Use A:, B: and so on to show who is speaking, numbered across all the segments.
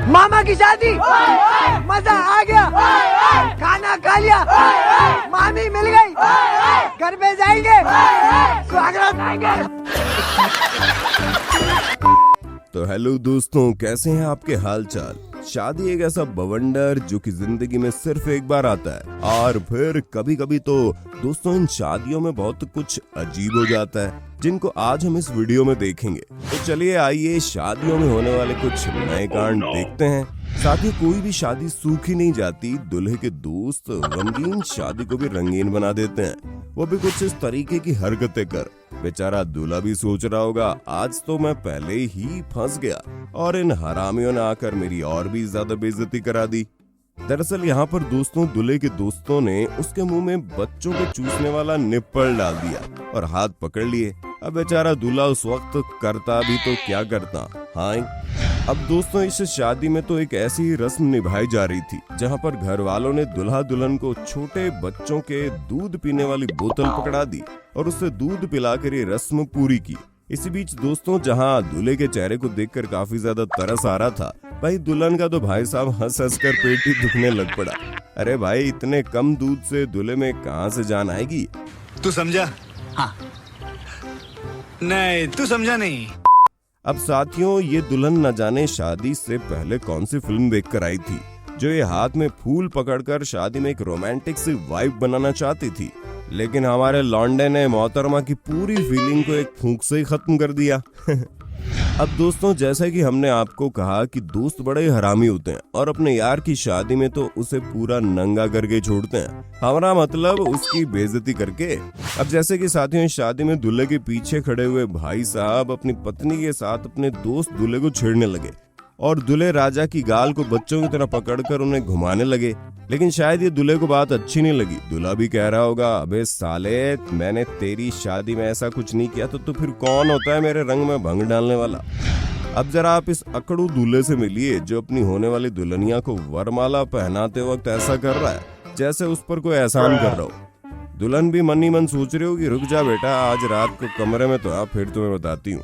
A: मामा की शादी, मजा आ गया, खाना खा लिया, मामी मिल गई, घर पे जाएंगे, स्वागत आएंगे।
B: तो हेलो दोस्तों, कैसे हैं आपके हाल चाल। शादी एक ऐसा बवंडर जो कि जिंदगी में सिर्फ एक बार आता है और फिर कभी कभी तो दोस्तों इन शादियों में बहुत कुछ अजीब हो जाता है, जिनको आज हम इस वीडियो में देखेंगे। तो चलिए आइए शादियों में होने वाले कुछ नए कांड देखते हैं। साथ ही कोई भी शादी सूखी नहीं जाती, दूल्हे के दोस्त रंगीन शादी को भी रंगीन बना देते हैं, वो भी कुछ इस तरीके की हरकतें कर। बेचारा दूल्हा भी सोच रहा होगा आज तो मैं पहले ही फंस गया और इन हरामियों ने आकर मेरी और भी ज्यादा बेइज्जती करा दी। दरअसल यहाँ पर दोस्तों दूल्हे के दोस्तों ने उसके मुंह में बच्चों को चूसने वाला निप्पल डाल दिया और हाथ पकड़ लिए। अब बेचारा दूल्हा उस वक्त करता भी तो क्या करता। हाँ, अब दोस्तों इस शादी में तो एक ऐसी रस्म निभाई जा रही थी जहाँ पर घर वालों ने दुल्हा दुल्हन को छोटे बच्चों के दूध पीने वाली बोतल पकड़ा दी और उससे दूध पिलाकर ये रस्म पूरी की। इसी बीच दोस्तों जहाँ दूल्हे के चेहरे को देखकर काफी ज्यादा तरस आ रहा था, भाई दुल्हन का तो भाई साहब हंस हंस कर पेट ही दुखने लग पड़ा। अरे भाई इतने कम दूध से दूल्हे में कहाँ से जान आएगी।
C: तू समझा? हाँ। नहीं तू समझा नहीं।
B: अब साथियों ये दुल्हन न जाने शादी से पहले कौन सी फिल्म देखकर आई थी जो ये हाथ में फूल पकड़कर शादी में एक रोमांटिक सी वाइब बनाना चाहती थी, लेकिन हमारे लौंडे ने मोहतरमा की पूरी फीलिंग को एक फूंक से ही खत्म कर दिया। अब दोस्तों जैसा कि हमने आपको कहा कि दोस्त बड़े हरामी होते हैं और अपने यार की शादी में तो उसे पूरा नंगा करके छोड़ते हैं, हमारा मतलब उसकी बेइज्जती करके। अब जैसे कि साथियों इस शादी में दूल्हे के पीछे खड़े हुए भाई साहब अपनी पत्नी के साथ अपने दोस्त दूल्हे को छेड़ने लगे और दूल्हे राजा की गाल को बच्चों की तरह पकड़कर उन्हें घुमाने लगे। लेकिन शायद ये दूल्हे को बात अच्छी नहीं लगी। दूल्हा भी कह रहा होगा अबे साले मैंने तेरी शादी में ऐसा कुछ नहीं किया तो फिर कौन होता है मेरे रंग में भंग डालने वाला। अब जरा आप इस अकड़ू दूल्हे से मिलिए जो अपनी होने वाली दुल्हनिया को वरमाला पहनाते वक्त ऐसा कर रहा है जैसे उस पर कोई एहसान कर रहा हो। दुल्हन भी मन ही मन सोच रही होगी रुक जा बेटा, आज रात को कमरे में तो आप फिर तुम्हें बताती हूँ।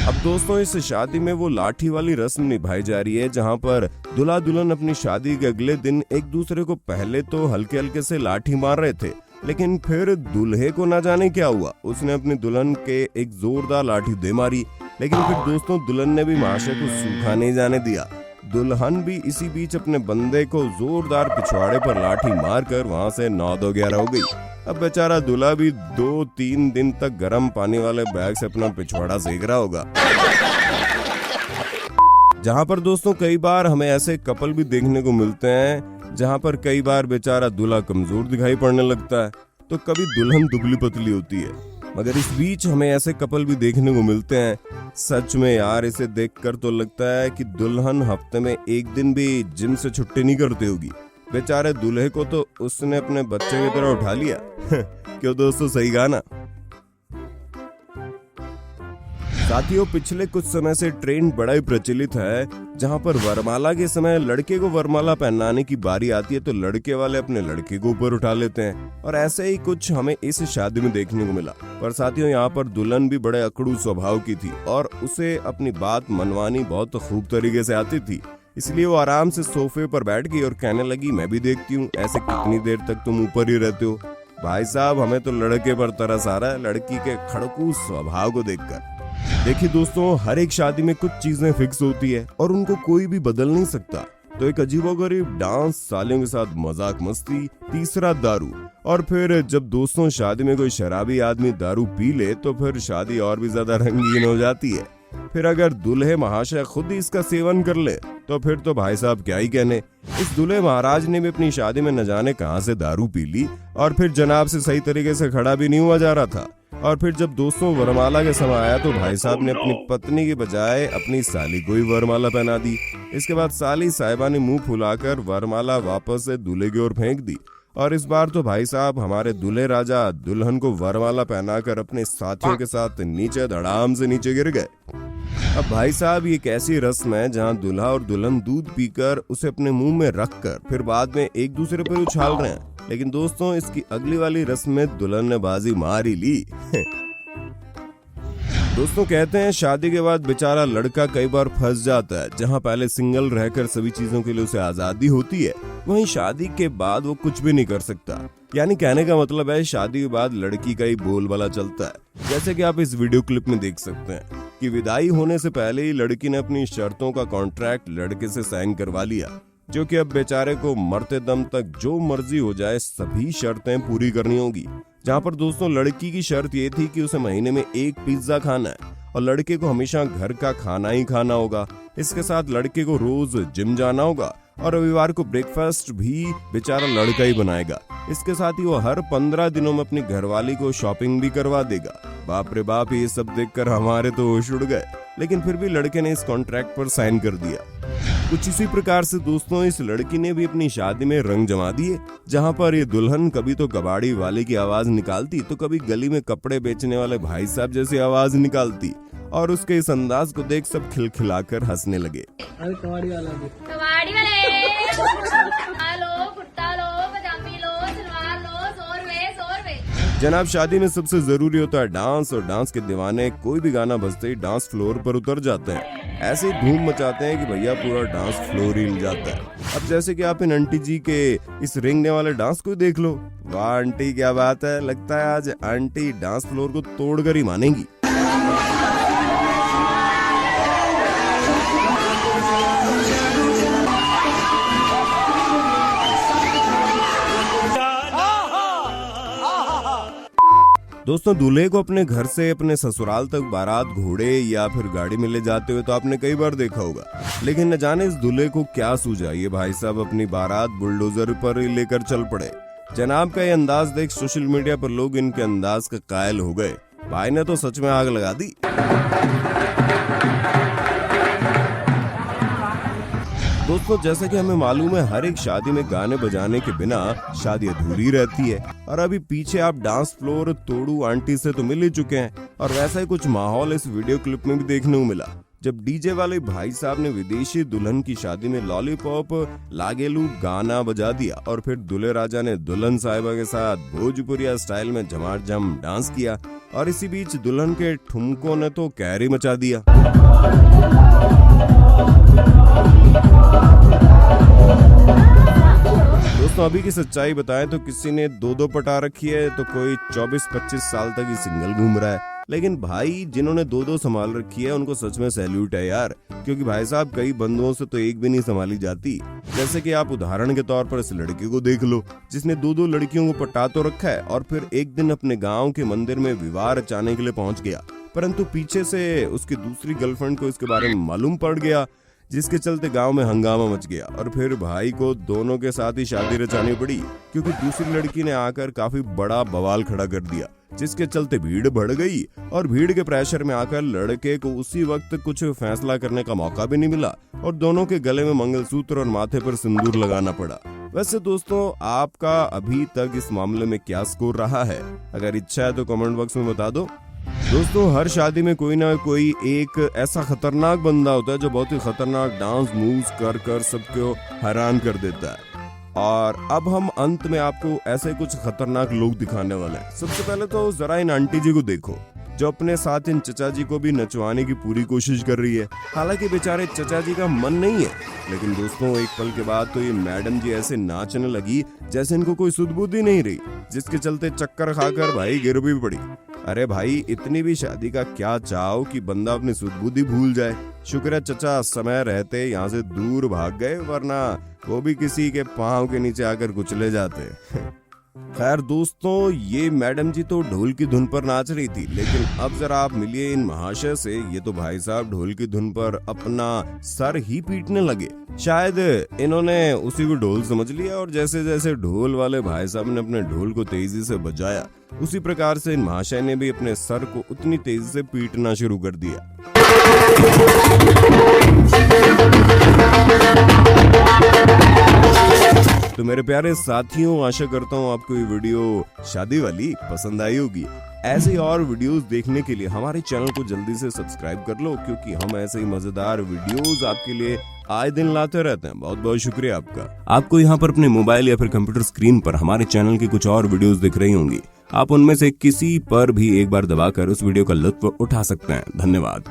B: अब दोस्तों इस शादी में वो लाठी वाली रस्म निभाई जा रही है जहाँ पर दूल्हा दुल्हन अपनी शादी के अगले दिन एक दूसरे को पहले तो हल्के हल्के से लाठी मार रहे थे, लेकिन फिर दूल्हे को ना जाने क्या हुआ, उसने अपनी दुल्हन के एक जोरदार लाठी दे मारी। लेकिन फिर दोस्तों दुल्हन ने भी महाशय को सूखा नहीं जाने दिया। दुल्हन भी इसी बीच अपने बंदे को जोरदार पिछवाड़े पर लाठी मारकर वहां से 9-2-11 हो गई। अब बेचारा दूल्हा भी 2-3 दिन तक गर्म पानी वाले बैग से अपना पिछवाड़ा सेक रहा होगा। जहाँ पर दोस्तों कई बार हमें ऐसे कपल भी देखने को मिलते हैं जहाँ पर कई बार बेचारा दूल्हा कमजोर दिखाई पड़ने लगता है तो कभी दुल्हन दुबली पतली होती है, मगर इस बीच हमें ऐसे कपल भी देखने को मिलते हैं। सच में यार इसे देखकर तो लगता है कि दुल्हन हफ्ते में एक दिन भी जिम से छुट्टी नहीं करती होगी। बेचारे दूल्हे को तो उसने अपने बच्चे की तरह उठा लिया। क्यों दोस्तों, सही कहा ना। साथियों पिछले कुछ समय से ट्रेंड बड़ा ही प्रचलित है जहां पर वरमाला के समय लड़के को वरमाला पहनाने की बारी आती है तो लड़के वाले अपने लड़के को ऊपर उठा लेते हैं, और ऐसे ही कुछ हमें इस शादी में देखने को मिला। पर साथियों यहाँ पर दुल्हन भी बड़े अकड़ू स्वभाव की थी और उसे अपनी बात मनवानी बहुत खूब तरीके से आती थी, इसलिए वो आराम से सोफे पर बैठ गई और कहने लगी मैं भी देखती हूँ ऐसे कितनी देर तक तुम ऊपर ही रहते हो। भाई साहब हमें तो लड़के पर तरस आ रहा है लड़की के खड़कू स्वभाव को देखकर। देखिए दोस्तों हर एक शादी में कुछ चीजें फिक्स होती है और उनको कोई भी बदल नहीं सकता। तो एक अजीबोगरीब डांस, सालियों के साथ मजाक मस्ती, तीसरा दारू, और फिर जब दोस्तों शादी में कोई शराबी आदमी दारू पी ले तो फिर शादी और भी ज्यादा रंगीन हो जाती है। फिर अगर दूल्हे महाशय खुद ही इसका सेवन कर ले तो फिर तो भाई साहब क्या ही कहने। इस दूल्हे महाराज ने भी अपनी शादी में न जाने कहां से दारू पी ली और फिर जनाब से सही तरीके से खड़ा भी नहीं हुआ जा रहा था। और फिर जब दोस्तों वरमाला के समय आया तो भाई साहब ने अपनी पत्नी के बजाय अपनी साली को ही वरमाला पहना दी। इसके बाद साली साहिबा ने मुंह फुलाकर वरमाला वापस से दूल्हे की ओर फेंक दी और इस बार तो भाई साहब हमारे दूल्हे राजा दुल्हन को वरमाला पहनाकर अपने साथियों के साथ नीचे धड़ाम से नीचे गिर गए। अब भाई साहब ये एक ऐसी रस्म है जहाँ दूल्हा और दुल्हन दूध पीकर उसे अपने मुंह में रखकर फिर बाद में एक दूसरे पर उछाल रहे हैं, लेकिन दोस्तों इसकी अगली वाली रस्म में दुल्हन ने बाजी मार ही ली। दोस्तों कहते हैं शादी के बाद बेचारा लड़का कई बार फंस जाता है। जहां पहले सिंगल रहकर सभी चीजों के लिए उसे आजादी होती है, वहीं शादी के बाद वो कुछ भी नहीं कर सकता। यानी कहने का मतलब है शादी के बाद लड़की का ही बोलबाला चलता है। जैसे कि आप इस वीडियो क्लिप में देख सकते हैं कि विदाई होने से पहले ही लड़की ने अपनी शर्तों का कॉन्ट्रैक्ट लड़के से साइन करवा लिया, जो कि अब बेचारे को मरते दम तक जो मर्जी हो जाए सभी शर्तें पूरी करनी होगी। जहां पर दोस्तों लड़की की शर्त ये थी कि उसे महीने में 1 पिज्जा खाना है और लड़के को हमेशा घर का खाना ही खाना होगा। इसके साथ लड़के को रोज जिम जाना होगा और रविवार को ब्रेकफास्ट भी बेचारा लड़का ही बनाएगा। इसके साथ ही वो हर 15 दिनों में अपनी घरवाली को शॉपिंग भी करवा देगा। बाप रे बाप, ये सब देखकर हमारे तो होश उड़ गए, लेकिन फिर भी लड़के ने इस कॉन्ट्रैक्ट पर साइन कर दिया। कुछ इसी प्रकार से दोस्तों इस लड़की ने भी अपनी शादी में रंग जमा दिए, जहां पर ये दुल्हन कभी तो कबाड़ी वाले की आवाज निकालती तो कभी गली में कपड़े बेचने वाले भाई साहब जैसी आवाज निकालती, और उसके इस अंदाज को देख सब खिलखिलाकर हंसने लगे।
A: कबाड़ी वाला भी
D: कबाड़ी वाले लो, कुर्ता लो, पजामी लो, सलवार लो, 100 रुपए।
B: जनाब शादी में सबसे जरूरी होता है डांस, और डांस के दीवाने कोई भी गाना बजते ही डांस फ्लोर पर उतर जाते हैं। ऐसे ही धूम मचाते हैं कि भैया पूरा डांस फ्लोर ही हिल जाता है। अब जैसे कि आप इन आंटी जी के इस रेंगने वाले डांस को देख लो। वाह आंटी, क्या बात है, लगता है आज आंटी डांस फ्लोर को तोड़कर ही मानेंगी। दोस्तों दूल्हे को अपने घर से अपने ससुराल तक बारात घोड़े या फिर गाड़ी में ले जाते हुए तो आपने कई बार देखा होगा, लेकिन न जाने इस दूल्हे को क्या सूझा, ये भाई साहब अपनी बारात बुलडोजर पर लेकर चल पड़े। जनाब का ये अंदाज देख सोशल मीडिया पर लोग इनके अंदाज का कायल हो गए। भाई ने तो सच में आग लगा दी। दोस्तों जैसा कि हमें मालूम है हर एक शादी में गाने बजाने के बिना शादी अधूरी रहती है, और अभी पीछे आप डांस फ्लोर तोड़ू आंटी से तो मिल ही चुके हैं, और वैसा ही कुछ माहौल इस वीडियो क्लिप में भी देखने को मिला, जब डीजे वाले भाई साहब ने विदेशी दुल्हन की शादी में लॉलीपॉप लागेलू गाना बजा दिया, और फिर दूल्हे राजा ने दुल्हन साहिबा के साथ भोजपुरिया स्टाइल में झमाझम डांस किया, और इसी बीच दुल्हन के ठुमकों ने तो कहर ही मचा दिया। दोस्तों अभी की सच्चाई बताएं तो किसी ने 2-2 पटा रखी है, तो कोई 24-25 साल तक ही सिंगल घूम रहा है। लेकिन भाई जिन्होंने 2-2 संभाल रखी है उनको सच में सैल्यूट है यार, क्योंकि भाई साहब कई बंधुओं से तो एक भी नहीं संभाली जाती। जैसे कि आप उदाहरण के तौर पर इस लड़के को देख लो, जिसने 2-2 लड़कियों को पटा तो रखा है और फिर एक दिन अपने गाँव के मंदिर में विवाह रचाने के लिए पहुंच गया, परंतु पीछे से उसकी दूसरी गर्लफ्रेंड को इसके बारे में मालूम पड़ गया, जिसके चलते गांव में हंगामा मच गया, और फिर भाई को दोनों के साथ ही शादी रचानी पड़ी, क्योंकि दूसरी लड़की ने आकर काफी बड़ा बवाल खड़ा कर दिया, जिसके चलते भीड़ बढ़ गई, और भीड़ के प्रेशर में आकर लड़के को उसी वक्त कुछ फैसला करने का मौका भी नहीं मिला, और दोनों के गले में मंगलसूत्र और माथे पर सिंदूर लगाना पड़ा। वैसे दोस्तों आपका अभी तक इस मामले में क्या स्कोर रहा है, अगर इच्छा है तो कमेंट बॉक्स में बता दो। दोस्तों हर शादी में कोई ना कोई एक ऐसा खतरनाक बंदा होता है जो बहुत ही खतरनाक डांस मूव्स कर कर सबको हैरान कर देता है, और अब हम अंत में आपको ऐसे कुछ खतरनाक लोग दिखाने वाले हैं। सबसे पहले तो जरा इन आंटी जी को देखो, जो अपने साथ इन चचा जी को भी नचवाने की पूरी कोशिश कर रही है। हालांकि बेचारे चचा जी का मन नहीं है, लेकिन दोस्तों एक पल के बाद तो ये मैडम जी ऐसे नाचने लगी जैसे इनको कोई सुध बुद्धि नहीं रही, जिसके चलते चक्कर खाकर भाई गिर भी पड़ी। अरे भाई इतनी भी शादी का क्या चाहो कि बंदा अपनी सुध बुद्धि भूल जाए। शुक्र है चचा समय रहते यहाँ से दूर भाग गए, वरना वो भी किसी के पाँव के नीचे आकर कुचले जाते। खैर दोस्तों ये मैडम जी तो ढोल की धुन पर नाच रही थी, लेकिन अब जरा आप मिलिए इन महाशय से, ये तो भाई साहब ढोल की धुन पर अपना सर ही पीटने लगे। शायद इन्होंने उसी को ढोल समझ लिया, और जैसे जैसे ढोल वाले भाई साहब ने अपने ढोल को तेजी से बजाया, उसी प्रकार से इन महाशय ने भी अपने सर को उतनी तेजी से पीटना शुरू कर दिया। तो मेरे प्यारे साथियों आशा करता हूँ आपको ये वीडियो शादी वाली पसंद आई होगी। ऐसे और वीडियोस देखने के लिए हमारे चैनल को जल्दी से सब्सक्राइब कर लो, क्योंकि हम ऐसे ही मजेदार वीडियोस आपके लिए आए दिन लाते रहते हैं। बहुत बहुत शुक्रिया आपका। आपको यहाँ पर अपने मोबाइल या फिर कंप्यूटर स्क्रीन पर हमारे चैनल की कुछ और वीडियोस दिख रही होंगी। आप उनमें से किसी पर भी एक बार दबाकर उस वीडियो का लुत्फ उठा सकते हैं। धन्यवाद।